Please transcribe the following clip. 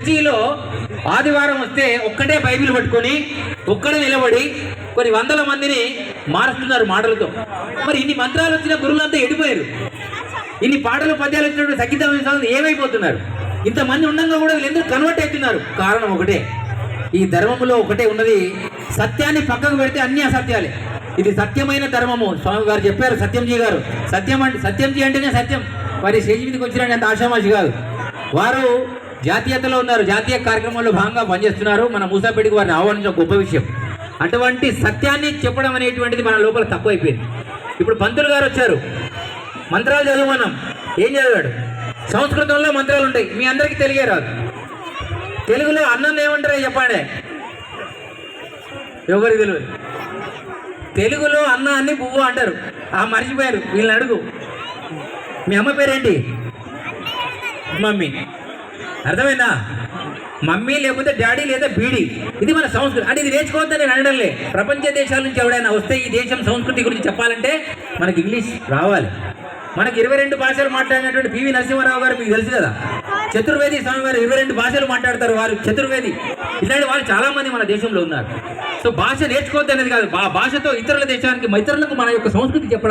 చర్చిలో ఆదివారం వస్తే ఒక్కటే బైబిల్ పట్టుకొని ఒక్కడే నిలబడి కొన్ని వందల మందిని మారుస్తున్నారు మాటలతో. మరి ఇన్ని మంత్రాలు వచ్చిన గురువులంతా ఎడిపోయారు. ఇన్ని పాటలు పద్యాలు వచ్చినప్పుడు సంగీతం ఏమైపోతున్నారు? ఇంతమంది ఉండగా కూడా వీళ్ళు ఎందుకు కన్వర్ట్ అవుతున్నారు? కారణం ఒకటే, ఈ ధర్మంలో ఒకటే ఉన్నది, సత్యాన్ని పక్కకు పెడితే అన్ని అసత్యాలే. ఇది సత్యమైన ధర్మము. స్వామి గారు చెప్పారు, సత్యంజీ గారు. సత్యంజీ అంటేనే సత్యం. వారి స్టేజ్ మీదకి వచ్చిన అంత ఆషామాషి కాదు. వారు జాతీయతలో ఉన్నారు, జాతీయ కార్యక్రమంలో భాగంగా పనిచేస్తున్నారు. మన మూసాపేటకి వారిని ఆహ్వానించడం గొప్ప విషయం. అటువంటి సత్యాన్ని చెప్పడం అనేటువంటిది మన లోపల తక్కువైపోయింది. ఇప్పుడు పంతులు గారు వచ్చారు, మంత్రాలు చదువుకున్నాం. ఏం చదివాడు? సంస్కృతంలో మంత్రాలు ఉంటాయి, మీ అందరికీ తెలియ రాదు. తెలుగులో అన్నం ఏమంటారో చెప్పండి, ఎవరికి తెలియదు. తెలుగులో అన్నాన్ని పువ్వు అంటారు. మర్చిపోయారు, వీళ్ళని అడుగు. మీ అమ్మ పేరేంటి? మమ్మీ. అర్థమైందా? మమ్మీ లేకపోతే డాడీ లేదా బీడీ. ఇది మన సంస్కృతి. అంటే ఇది నేర్చుకోవద్దని నేను అనడంలే. ప్రపంచ దేశాల నుంచి ఎవడైనా వస్తే ఈ దేశం సంస్కృతి గురించి చెప్పాలంటే మనకి ఇంగ్లీష్ రావాలి. మనకి 22 భాషలు మాట్లాడినటువంటి పివి నరసింహారావు గారు మీకు తెలుసు కదా. చతుర్వేది స్వామి వారు 22 భాషలు మాట్లాడతారు. వారు చతుర్వేది. ఇలాంటి వాళ్ళు చాలా మంది మన దేశంలో ఉన్నారు. సో భాష నేర్చుకోవద్దు అనేది కాదు, భాషతో ఇతరుల దేశానికి ఇతరులకు మన యొక్క సంస్కృతి చెప్పడానికి